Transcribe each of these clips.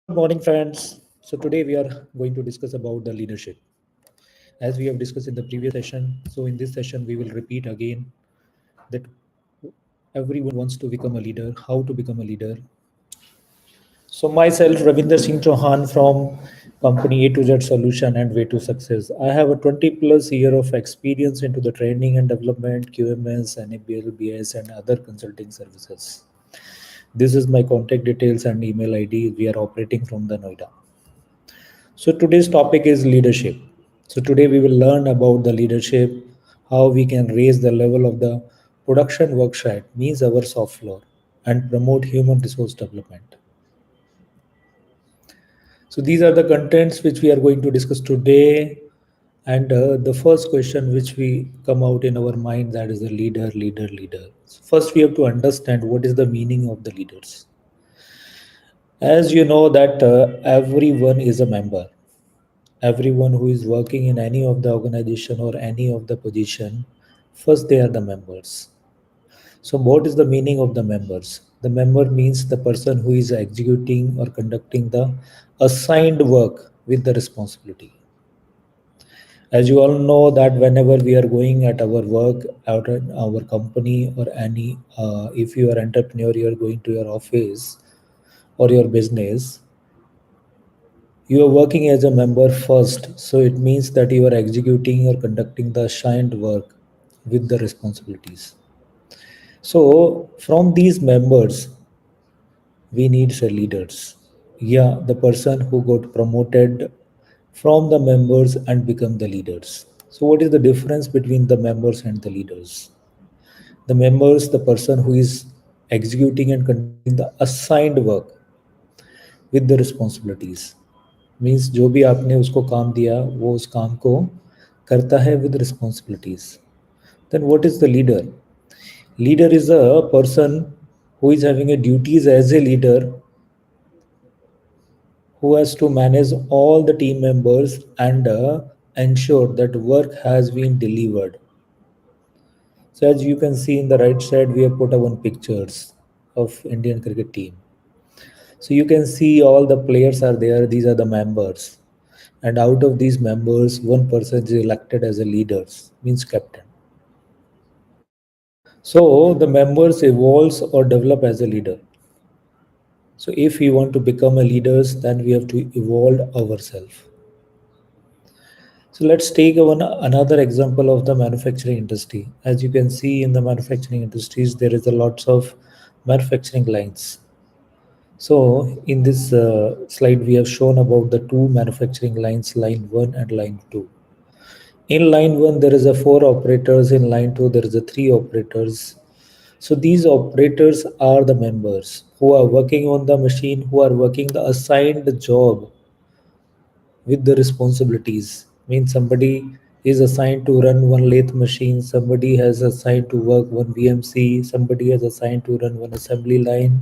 Good morning, friends. So today we are going to discuss about the leadership. As we have discussed in the previous session, so in this session we will repeat again that everyone wants to become a leader, how to become a leader. So myself, Ravinder Singh Chauhan from company A to Z Solution and Way to Success. I have a 20 plus year of experience into the training and development, QMS, NABL, BS, and other consulting services. This is my contact details and email ID. We are operating from the Noida. So today's topic is leadership. So today we will learn about the leadership, how we can raise the level of the production workshop, means our soft floor, and promote human resource development. So these are the contents which we are going to discuss today. And the first question which we come out in our mind, that is the leader, leader, leader. So first we have to understand what is the meaning of the leaders. As you know that everyone is a member, everyone who is working in any of the organization or any of the position, first they are the members. So what is the meaning of the members? The member means the person who is executing or conducting the assigned work with the responsibility. As you all know that whenever we are going at our work out in our company or any if you are entrepreneur, you are going to your office or your business, you are working as a member first, so it means that you are executing or conducting the assigned work with the responsibilities. So, from these members, we need the leaders. Yeah, the person who got promoted from the members and become the leaders. So, what is the difference between the members and the leaders? The members, the person who is executing and conducting the assigned work with the responsibilities. Means जो भी आपने उसको काम दिया वो उस काम को करता है with responsibilities. Then what is the leader? Leader is a person who is having a duties as a leader, who has to manage all the team members and ensure that work has been delivered. So as you can see in the right side, we have put one pictures of Indian cricket team. So you can see all the players are there. These are the members. And out of these members, one person is elected as a leader, means captain. So the members evolves or develop as a leader. So if we want to become a leaders, then we have to evolve ourselves. So let's take another example of the manufacturing industry. As you can see in the manufacturing industries, there is a lots of manufacturing lines. So in this slide, we have shown about the two manufacturing lines, line 1 and line 2. In line 1, there is a 4 operators. In line 2, there is a 3 operators. So these operators are the members who are working on the machine, who are working the assigned job with the responsibilities. Means somebody is assigned to run one lathe machine, somebody has assigned to work one VMC, somebody has assigned to run one assembly line,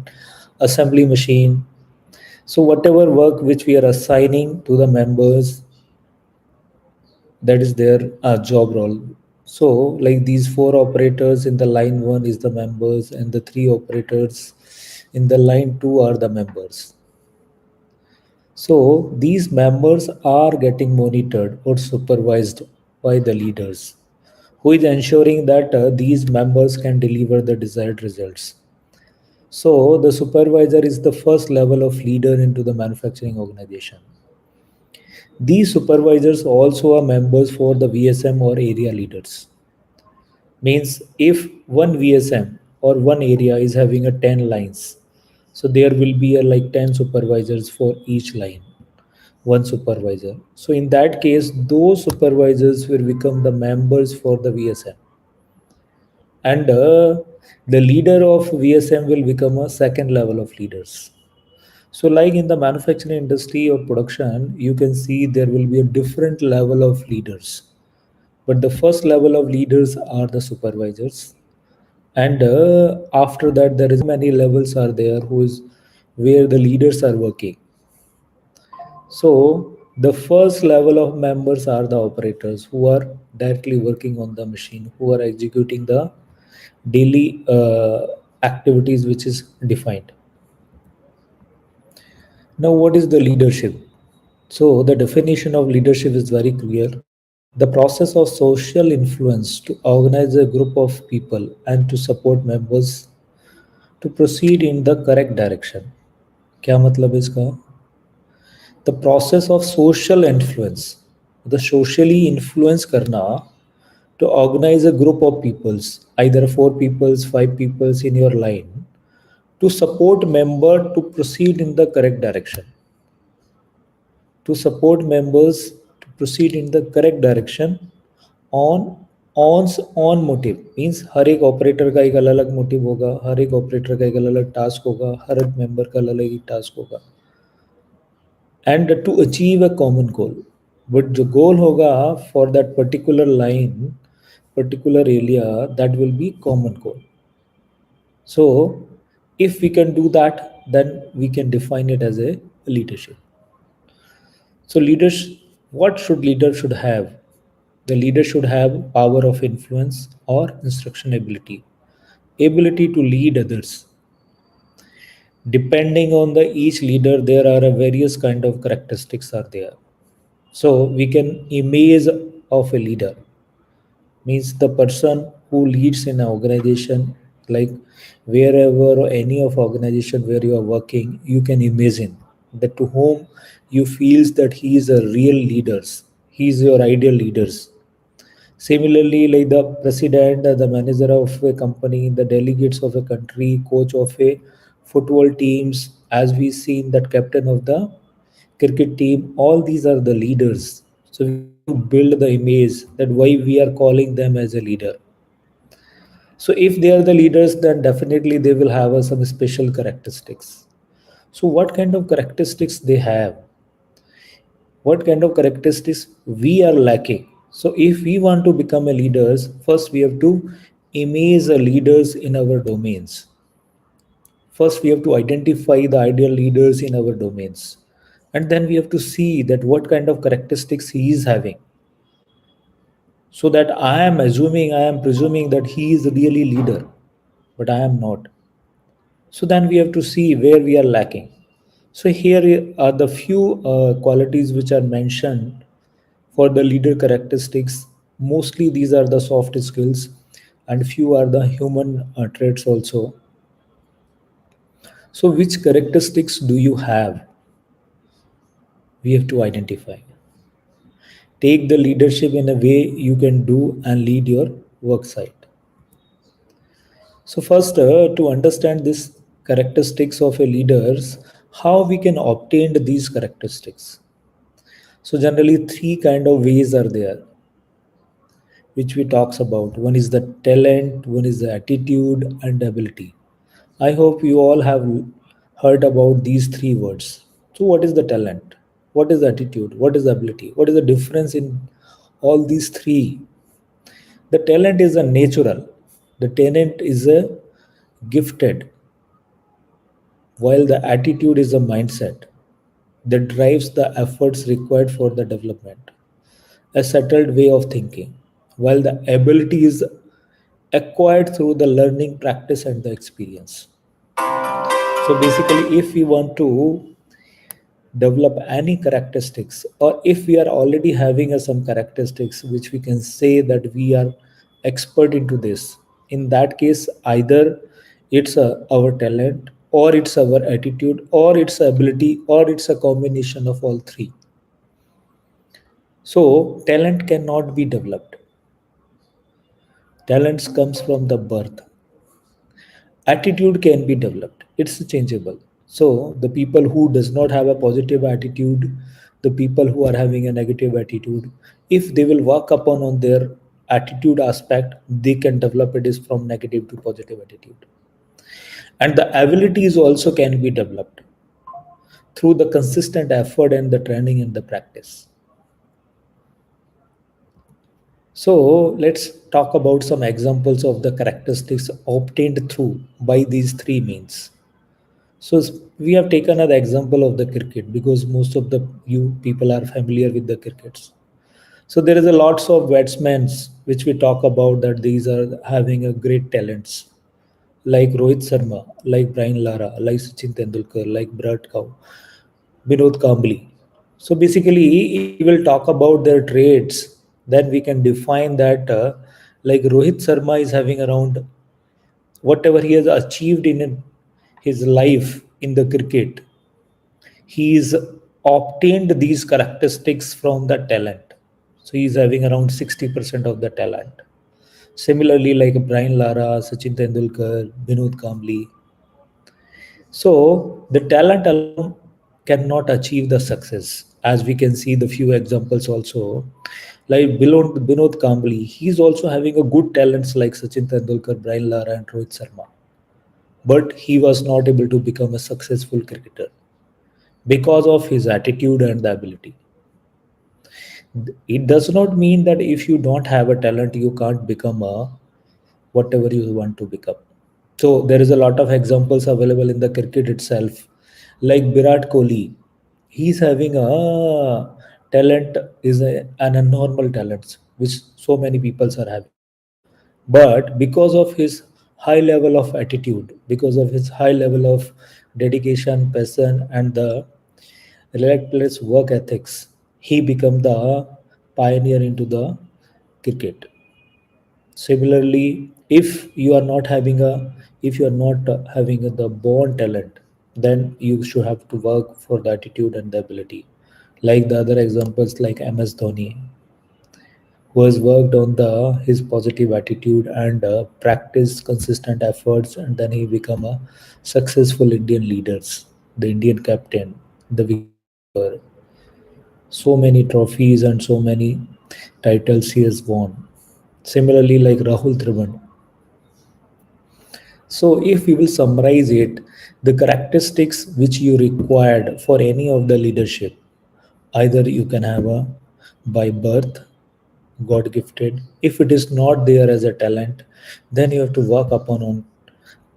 assembly machine. So whatever work which we are assigning to the members, that is their job role. So like these 4 operators in the line 1 is the members, and the 3 operators in the line 2 are the members. So these members are getting monitored or supervised by the leaders, who is ensuring that these members can deliver the desired results. So the supervisor is the first level of leader into the manufacturing organization. These supervisors also are members for the VSM or area leaders. Means if one VSM or one area is having a 10 lines, so there will be a like 10 supervisors for each line, one supervisor. So in that case, those supervisors will become the members for the VSM, and the leader of VSM will become a second level of leaders. So like in the manufacturing industry or production, you can see there will be a different level of leaders, but the first level of leaders are the supervisors, and after that there is many levels are there who is where the leaders are working. So the first level of members are the operators who are directly working on the machine, who are executing the daily activities which is defined. Now, what is the leadership? So, the definition of leadership is very clear. The process of social influence to organize a group of people and to support members to proceed in the correct direction. क्या मतलब है इसका? The process of social influence, the socially influence करना to organize a group of peoples, either four peoples, five peoples in your line, to support member to proceed in the correct direction. To support members to proceed in the correct direction on on motive means हर एक operator का एक अलग अलग motive होगा, हर एक operator का एक अलग अलग टास्क होगा, हर एक मेंबर का अलग अलग टास्क होगा and to achieve a common goal. But the goal hoga for that particular line, particular area, that will be common goal. So if we can do that, then we can define it as a leadership. So leaders, what should leader should have? The leader should have power of influence or instruction ability, ability to lead others. Depending on the each leader, there are a various kind of characteristics are there. So we can image of a leader means the person who leads in an organization, like wherever or any of organization where you are working, you can imagine that to whom you feels that he is a real leaders, he is your ideal leaders. Similarly, like the president, the manager of a company, the delegates of a country, coach of a football teams, as we seen that captain of the cricket team, all these are the leaders. So we have to build the image that why we are calling them as a leader. So if they are the leaders, then definitely they will have some special characteristics. So what kind of characteristics they have? What kind of characteristics we are lacking? So if we want to become a leaders, first we have to image the leaders in our domains. First we have to identify the ideal leaders in our domains, and then we have to see that what kind of characteristics he is having, so that I am presuming that he is really leader, but I am not. So then we have to see where we are lacking. So here are the few qualities which are mentioned for the leader characteristics. Mostly these are the soft skills, and few are the human traits also. So which characteristics do you have? We have to identify. Take the leadership in a way you can do and lead your work site. So first, to understand these characteristics of a leaders, how we can obtain these characteristics. So generally, three kind of ways are there, which we talks about. One is the talent, one is the attitude, and ability. I hope you all have heard about these three words. So, what is the talent? What is the attitude? What is the ability? What is the difference in all these three? The talent is a natural. The talent is a gifted, while the attitude is a mindset that drives the efforts required for the development, a settled way of thinking, while the ability is acquired through the learning, practice, and the experience. So basically, if we want to develop any characteristics, or if we are already having some characteristics which we can say that we are expert into this, in that case either it's our talent, or it's our attitude, or it's ability, or it's a combination of all three. So talent cannot be developed. Talents comes from the birth. Attitude can be developed. It's changeable. So the people who does not have a positive attitude, the people who are having a negative attitude, if they will work upon on their attitude aspect, they can develop it is from negative to positive attitude. And the abilities also can be developed through the consistent effort and the training and the practice. So let's talk about some examples of the characteristics obtained through by these three means. So we have taken an example of the cricket because most of the you people are familiar with the crickets. So there is a lots of batsmen which we talk about that these are having a great talents, like Rohit Sharma, like Brian Lara, like Sachin Tendulkar, like Virat Kohli. Binod Kambli. So basically, if we will talk about their traits, then we can define that like Rohit Sharma is having around whatever he has achieved in his life in the cricket, he's obtained these characteristics from the talent. So he's having around 60% of the talent. Similarly, like Brian Lara, Sachin Tendulkar, Binod Kambli. So the talent alone cannot achieve the success. As we can see the few examples also, like Binod Kambli, he's also having a good talents like Sachin Tendulkar, Brian Lara, and Rohit Sharma. But he was not able to become a successful cricketer because of his attitude and the ability. It does not mean that if you don't have a talent, you can't become a whatever you want to become. So there is a lot of examples available in the cricket itself, like Virat Kohli. He's having a talent is an abnormal talent, which so many people are having. But because of his high level of attitude, because of his high level of dedication, passion, and the relentless work ethics, he became the pioneer into the cricket. Similarly, if you are not having the born talent, then you should have to work for the attitude and the ability. Like the other examples, like MS Dhoni, who has worked on the his positive attitude and practiced consistent efforts, and then he become a successful Indian leaders, the Indian captain, the wicket keeper. So many trophies and so many titles he has won. Similarly, like Rahul Dravid. So, if we will summarize it, the characteristics which you required for any of the leadership, either you can have a by birth, God gifted. If it is not there as a talent, then you have to work upon on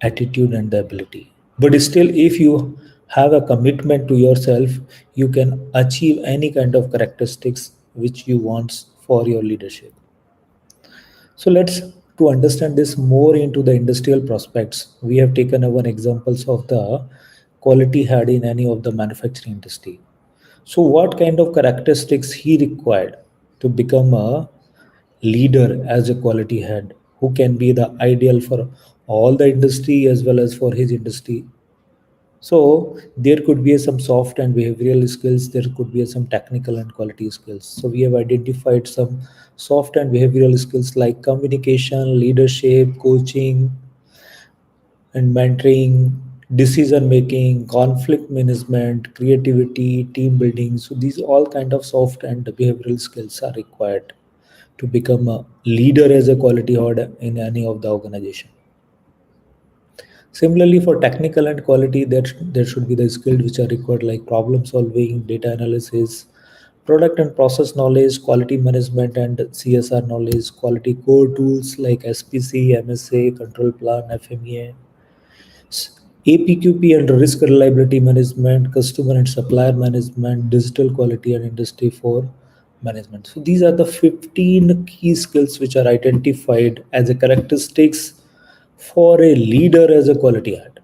attitude and the ability. But still, if you have a commitment to yourself, you can achieve any kind of characteristics which you want for your leadership. So let's to understand this more into the industrial prospects. We have taken our examples of the quality had in any of the manufacturing industry. So what kind of characteristics he required to become a leader as a quality head who can be the ideal for all the industry as well as for his industry. So there could be some soft and behavioral skills, there could be some technical and quality skills. So we have identified some soft and behavioral skills like communication, leadership, coaching and mentoring, decision making, conflict management, creativity, team building. So these all kind of soft and behavioral skills are required to become a leader as a quality head in any of the organization. Similarly, for technical and quality, there should be the skills which are required like problem solving, data analysis, product and process knowledge, quality management and CSR knowledge, quality core tools like SPC, MSA, control plan, FMEA, APQP and risk reliability management, customer and supplier management, digital quality and industry 4 management. So these are the 15 key skills which are identified as a characteristics for a leader as a quality head.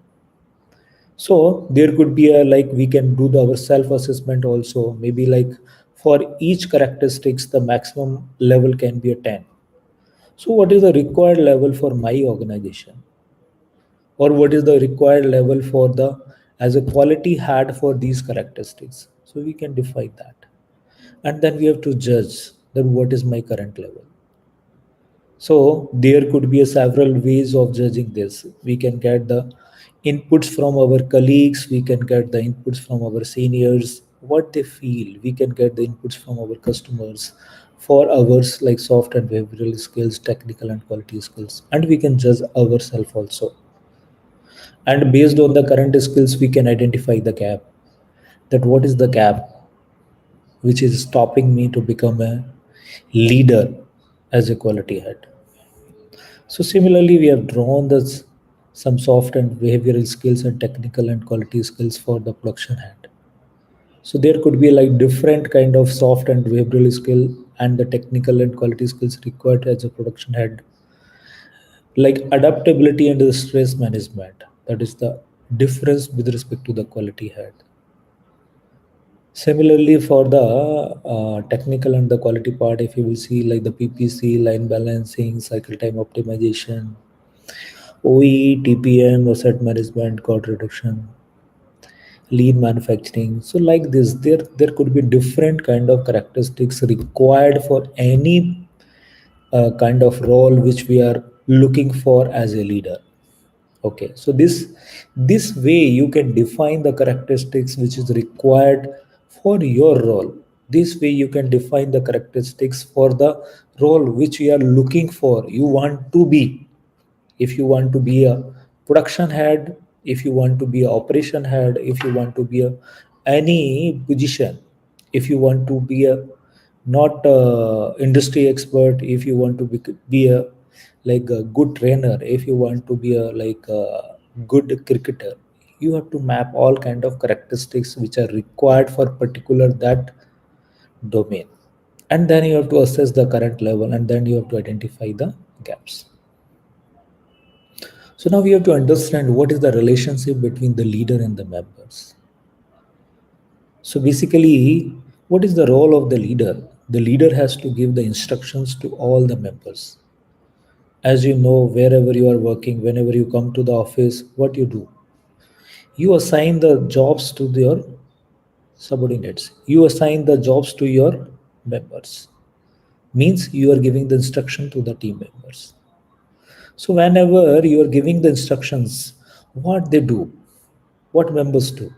So there could be a like we can do our self assessment also. Maybe like for each characteristics, the maximum level can be a 10. So what is the required level for my organization, or what is the required level for the as a quality had for these characteristics? So we can define that, and then we have to judge that what is my current level. So there could be a several ways of judging this. We can get the inputs from our colleagues, we can get the inputs from our seniors, what they feel. We can get the inputs from our customers for ours like soft and behavioral skills, technical and quality skills, and we can judge ourselves also. And based on the current skills, we can identify the gap. That what is the gap which is stopping me to become a leader as a quality head. So similarly, we have drawn this some soft and behavioral skills and technical and quality skills for the production head. So there could be like different kind of soft and behavioral skill and the technical and quality skills required as a production head, like adaptability and the stress management. That is the difference with respect to the quality head. Similarly, for the technical and the quality part, if you will see like the PPC, line balancing, cycle time optimization, OE, TPM, asset management, cost reduction, lean manufacturing. So like this, there could be different kind of characteristics required for any kind of role which we are looking for as a leader. Okay, so this way you can define the characteristics which is required for your role. This way you can define the characteristics for the role which you are looking for, you want to be. If you want to be a production head, if you want to be a operation head, if you want to be a any position, if you want to be a not a industry expert, if you want to be a like a good trainer, if you want to be a like a good cricketer, you have to map all kind of characteristics which are required for particular that domain, and then you have to assess the current level, and then you have to identify the gaps. So now we have to understand what is the relationship between the leader and the members. So basically, what is the role of the leader? The leader has to give the instructions to all the members. As you know, wherever you are working, whenever you come to the office, what you do? You assign the jobs to your subordinates. You assign the jobs to your members. Means you are giving the instruction to the team members. So whenever you are giving the instructions, what they do, what members do,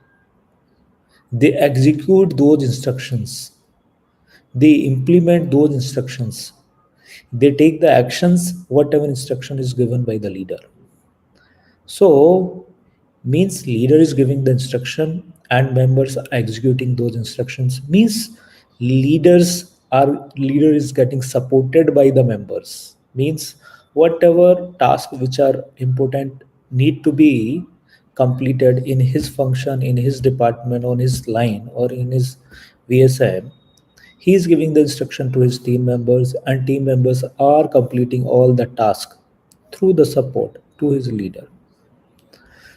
they execute those instructions, they implement those instructions, they take the actions whatever instruction is given by the leader. So means leader is giving the instruction and members are executing those instructions, means leader is getting supported by the members, means whatever task which are important need to be completed in his function, in his department, on his line or in his VSM, he is giving the instruction to his team members, and team members are completing all the task through the support to his leader.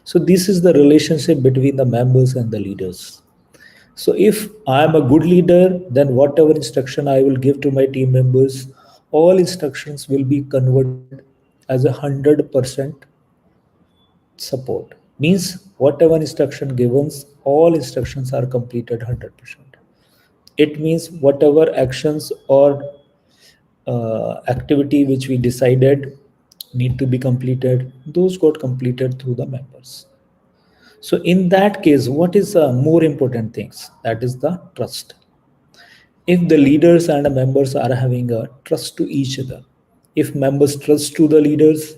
So this is the relationship between the members and the leaders. So if I am a good leader, then whatever instruction I will give to my team members, all instructions will be converted as 100% support. Means whatever instruction given, all instructions are completed 100%. It means whatever actions or activity which we decided need to be completed, those got completed through the members. So in that case, what is more important things? That is the trust. If the leaders and the members are having a trust to each other, if members trust to the leaders,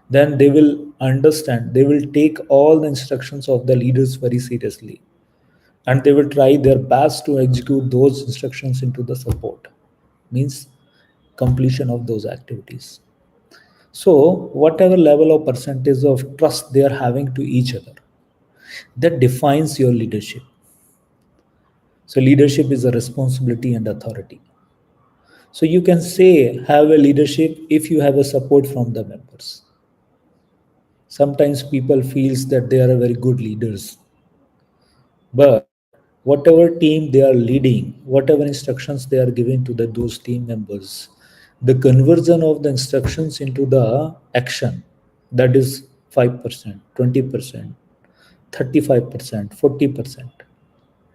then they will understand, they will take all the instructions of the leaders very seriously, and they will try their best to execute those instructions into the support, means completion of those activities. So whatever level of percentage of trust they are having to each other, that defines your leadership. So leadership is a responsibility and authority. So you can say have a leadership if you have a support from the members. Sometimes people feels that they are a very good leaders, but whatever team they are leading, whatever instructions they are giving to those team members, the conversion of the instructions into the action, that is 5%, 20%, 35%, 40%,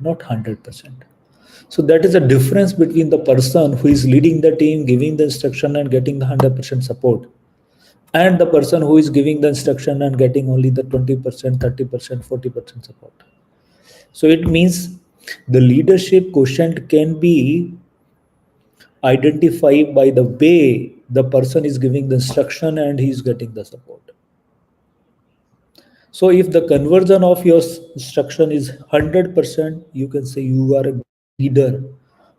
not 100%. So that is a difference between the person who is leading the team, giving the instruction and getting the 100% support, and the person who is giving the instruction and getting only the 20%, 30%, 40% support. So it means the leadership quotient can be identified by the way the person is giving the instruction and he is getting the support. So if the conversion of your instruction is 100%, you can say you are a leader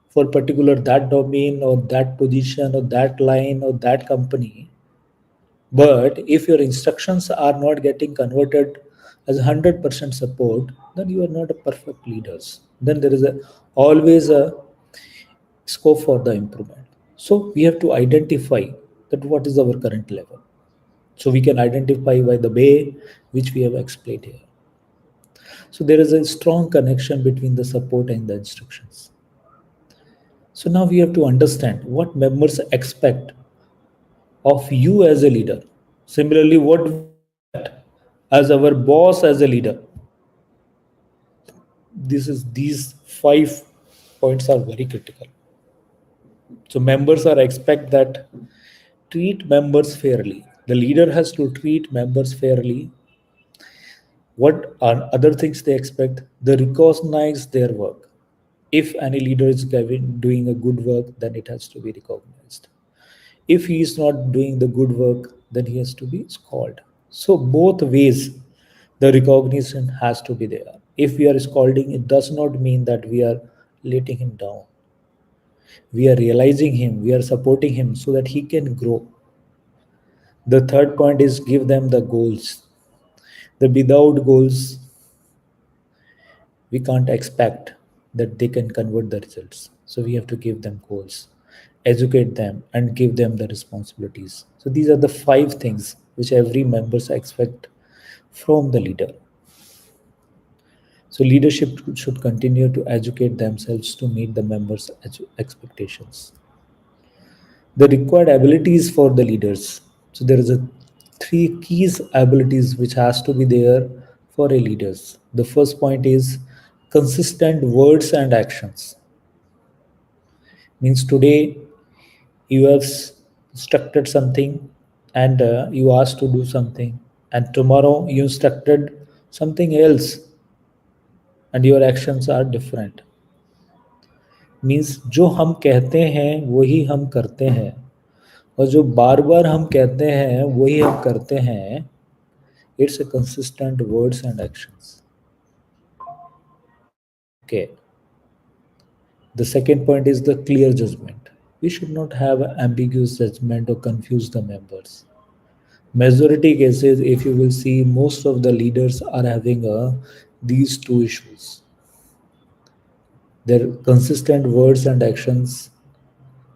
for particular that domain or that position or that line or that company. But if your instructions are not getting converted as 100% support, then you are not a perfect leaders. Then there is always a scope for the improvement. So we have to identify that what is our current level. So we can identify by the way which we have explained here. So there is a strong connection between the support and the instructions. So now we have to understand what members expect of you as a leader. Similarly, what we expect as our boss as a leader. These 5 points are very critical. So members are expect that treat members fairly. The leader has to treat members fairly. What are other things they expect? They recognize their work. If any leader is doing a good work, then it has to be recognized. If he is not doing the good work, then he has to be scolded. So both ways, the recognition has to be there. If we are scolding, it does not mean that we are letting him down. We are realizing him, we are supporting him so that he can grow. The third point is give them the goals. The without goals, we can't expect that they can convert the results. So we have to give them goals, educate them, and give them the responsibilities. So these are the 5 things which every members expect from the leader. So leadership should continue to educate themselves to meet the members' expectations. The required abilities for the leaders. So there is a 3 keys abilities which has to be there for a leaders. The first point is consistent words and actions. Means today you have instructed something and you asked to do something, and tomorrow you instructed something else and your actions are different. Means जो हम कहते हैं वही हम करते हैं, और जो बार बार हम कहते हैं वही हम करते हैं. It's a consistent words and actions. Okay. The second point is the clear judgment. We should not have ambiguous judgment or confuse the members. Majority cases, if you will see, most of the leaders are having these 2 issues. Their consistent words and actions,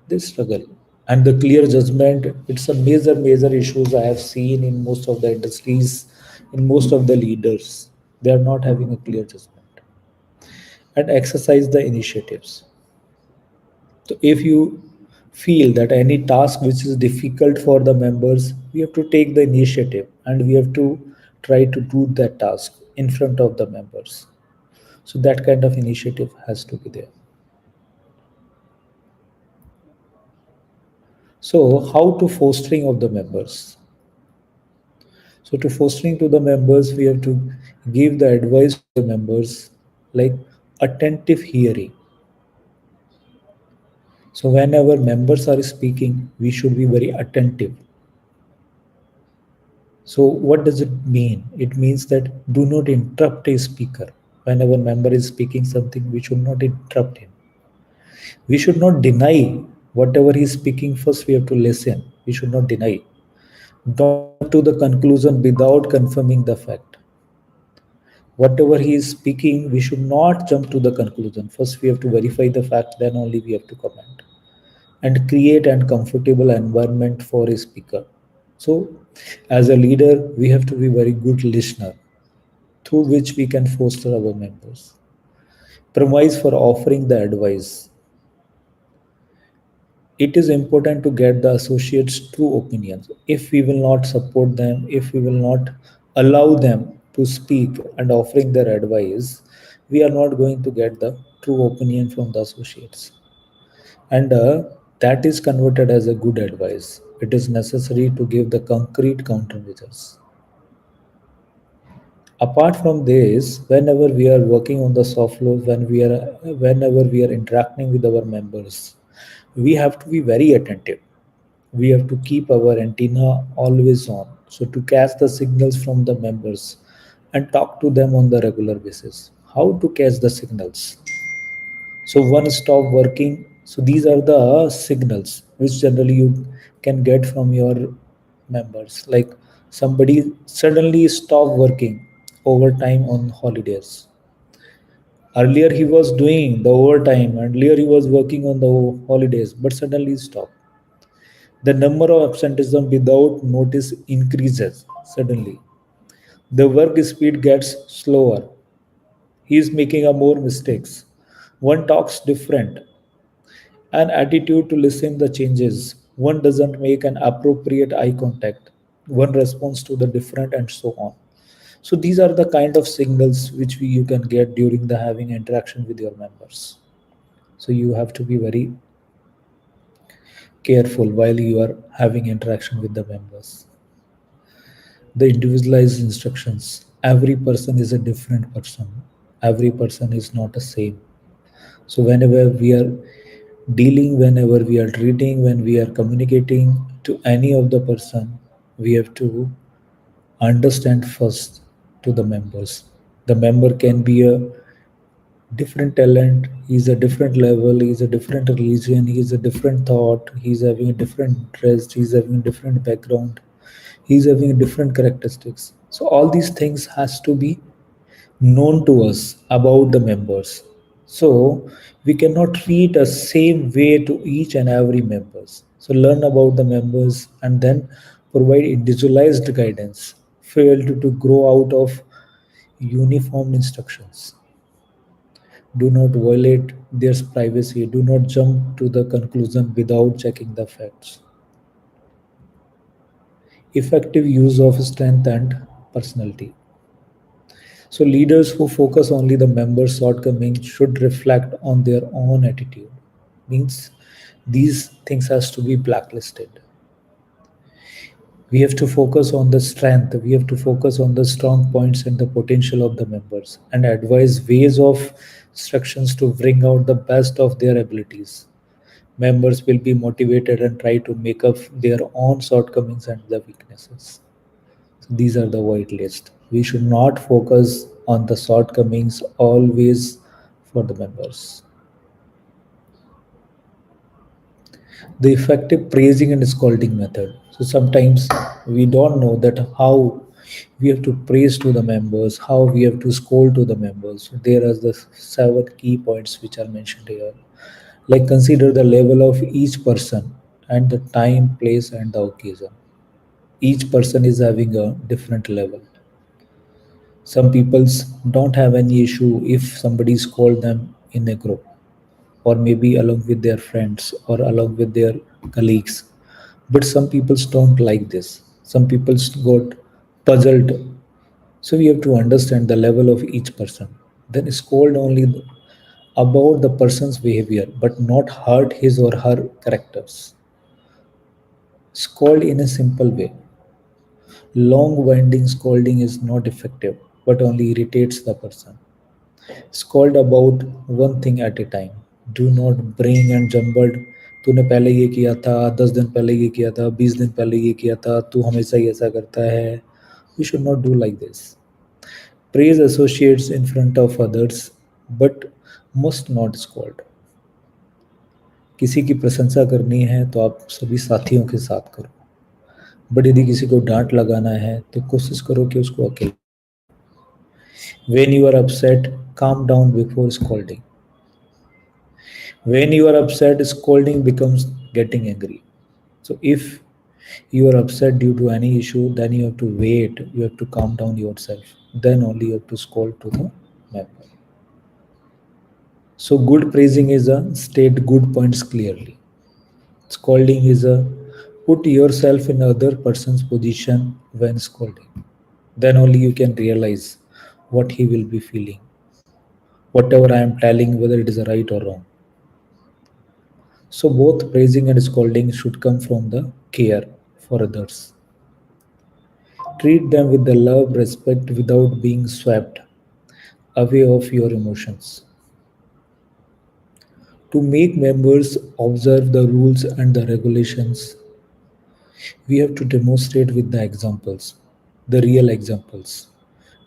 they struggle. And the clear judgment, it's a major issues I have seen in most of the industries, in most of the leaders. They are not having a clear judgment. And exercise the initiatives. So if you feel that any task which is difficult for the members, we have to take the initiative and we have to try to do that task in front of the members. So that kind of initiative has to be there. So how to fostering of the members? So to fostering to the members, we have to give the advice to the members like attentive hearing. So when our members are speaking, we should be very attentive. So what does it mean? It means that do not interrupt a speaker. When our member is speaking something, we should not interrupt him. We should not deny whatever he is speaking. First, we have to listen. We should not deny. Don't jump to the conclusion without confirming the fact. Whatever he is speaking, we should not jump to the conclusion. First, we have to verify the fact, then only we have to comment. And create an comfortable environment for a speaker. So, as a leader, we have to be very good listener, through which we can foster our members. Promise for offering the advice. It is important to get the associates' true opinions. If we will not support them, if we will not allow them to speak and offering their advice, we are not going to get the true opinion from the associates. And that is converted as a good advice. It is necessary to give the concrete countermeasures. Apart from this, whenever we are working on the soft law, whenever we are interacting with our members, we have to be very attentive. We have to keep our antenna always on, so to catch the signals from the members and talk to them on the regular basis. How to catch the signals? So one stop working. So these are the signals which generally you can get from your members. Like somebody suddenly stop working overtime on holidays. Earlier he was doing the overtime, and earlier he was working on the holidays, but suddenly stop. The number of absenteeism without notice increases suddenly. The work speed gets slower. he is making a more mistakes. One talks different, an attitude to listen the changes. One doesn't make an appropriate eye contact. One responds to the different and so on. So these are the kind of signals which you can get during the having interaction with your members. So you have to be very careful while you are having interaction with the members. The individualized instructions. Every person is a different person. Every person is not the same. So whenever we are dealing, whenever we are treating, when we are communicating to any of the person, we have to understand first to the members. The member can be a different talent, he's a different level, he's a different religion, he's a different thought, he's having a different interest, he's having a different background, he's having different characteristics. So all these things has to be known to us about the members. So we cannot treat a same way to each and every members. So learn about the members and then provide individualized guidance. Fail to grow out of uniform instructions. Do not violate their privacy. Do not jump to the conclusion without checking the facts. Effective use of strength and personality. So leaders who focus only the members' shortcomings should reflect on their own attitude. Means these things has to be blacklisted. We have to focus on the strength. We have to focus on the strong points and the potential of the members and advise ways of instructions to bring out the best of their abilities. Members will be motivated and try to make up their own shortcomings and the weaknesses. So these are the white list. We should not focus on the shortcomings always for the members. The effective praising and scolding method. So sometimes we don't know that how we have to praise to the members, how we have to scold to the members. So there are the seven key points which are mentioned here. Like consider the level of each person and the time, place, and the occasion. Each person is having a different level. Some peoples don't have any issue if somebody called them in a group or maybe along with their friends or along with their colleagues. But some peoples don't like this. Some peoples got puzzled. So we have to understand the level of each person. Then scold only about the person's behavior, but not hurt his or her characters. Scold in a simple way. Long winding scolding is not effective, but only irritates the person. Scold about one thing at a time. Do not bring and jumbled. तूने पहले ये किया था, 10 दिन पहले ये किया था, 20 दिन पहले ये किया था, तू हमेशा ही ऐसा करता है. We should not do like this. Praise associates in front of others, but must not scold. किसी की प्रशंसा करनी है तो आप सभी साथियों के साथ करो. बट यदि किसी को डांट लगाना है तो कोशिश करो कि उसको अकेले. When you are upset, calm down before scolding. When you are upset, scolding becomes getting angry. So if you are upset due to any issue, then you have to wait, you have to calm down yourself. Then only you have to scold to the member. So good praising is a state good points clearly. Scolding is a put yourself in other person's position when scolding. Then only you can realize what he will be feeling. Whatever I am telling, whether it is right or wrong. So both praising and scolding should come from the care for others. Treat them with the love, respect without being swept away of your emotions. To make members observe the rules and the regulations, we have to demonstrate with the examples, the real examples.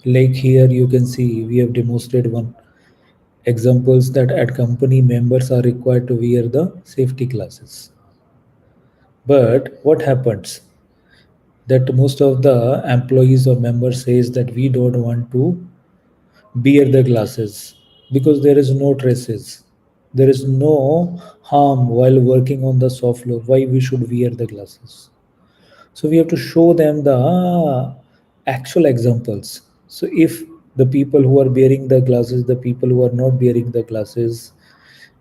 Like here you can see we have demonstrated one examples that at company members are required to wear the safety glasses. But what happens? That most of the employees or members says that we don't want to wear the glasses because there is no traces, there is no harm while working on the soft floor, why we should wear the glasses. So we have to show them the actual examples. So if The people who are bearing the glasses, the people who are not bearing the glasses,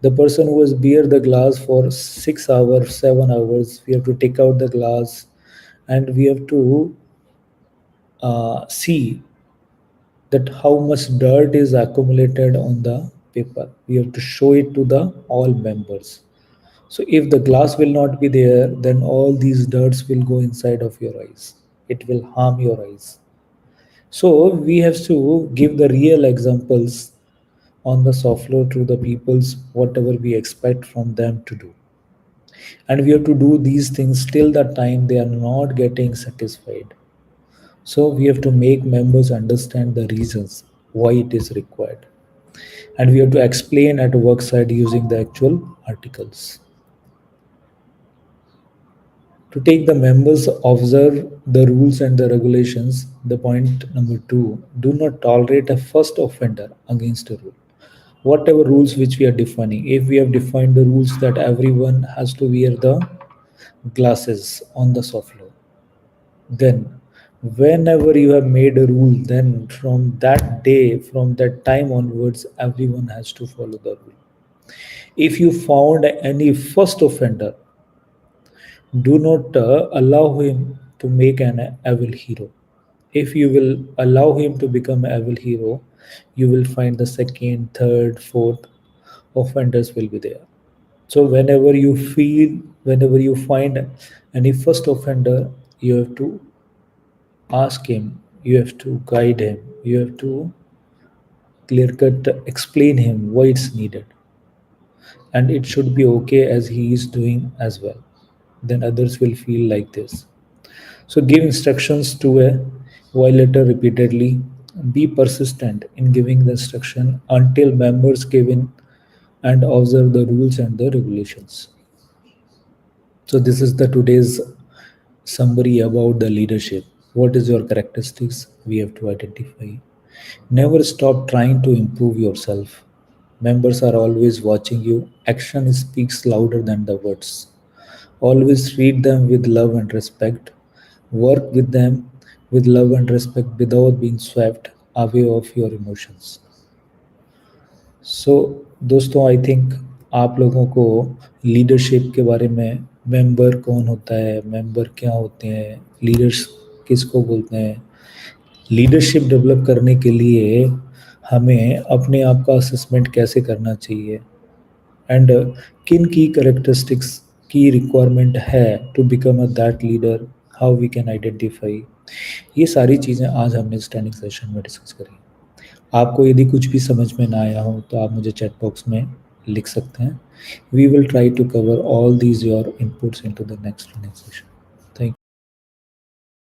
the person who has bear the glass for 6 hours, 7 hours, we have to take out the glass and we have to see that how much dirt is accumulated on the paper. We have to show it to the all members. So if the glass will not be there, then all these dirts will go inside of your eyes. It will harm your eyes. So we have to give the real examples on the soft floor to the peoples whatever we expect from them to do. And we have to do these things till the time they are not getting satisfied. So we have to make members understand the reasons why it is required. And we have to explain at work site using the actual articles. To take the members observe the rules and the regulations. The point number 2, do not tolerate a first offender against a rule. Whatever rules which we are defining, if we have defined the rules that everyone has to wear the glasses on the soft floor, then whenever you have made a rule, then from that day, from that time onwards, everyone has to follow the rule. If you found any first offender, do not allow him to make an evil hero. If you will allow him to become an evil hero, you will find the second, third, fourth offenders will be there. So whenever you find any first offender, you have to ask him, you have to guide him, you have to clear cut explain him why it's needed, and it should be okay as he is doing as well. Then others will feel like this. So give instructions to a violator repeatedly. Be persistent in giving the instruction until members give in and observe the rules and the regulations. So this is the today's summary about the leadership. What is your characteristics? We have to identify. Never stop trying to improve yourself. Members are always watching you. Action speaks louder than the words. Always treat them with love and respect. Work with them with love and respect without being swept away of your emotions. सो दोस्तों, I think आप लोगों को leadership के बारे में, member कौन होता है, मेंबर क्या होते हैं, लीडर्स किसको बोलते हैं, लीडरशिप डेवलप करने के लिए हमें अपने आप का असेसमेंट कैसे करना चाहिए, एंड किन की करेक्टरिस्टिक्स की रिक्वायरमेंट है to become a that leader, how we can identify, ये सारी चीज़ें आज हमने स्टैंडिंग सेशन में डिस्कस करी। आपको यदि कुछ भी समझ में ना आया हो तो आप मुझे चैट बॉक्स में लिख सकते हैं। We will try to cover all these your inputs into the next session.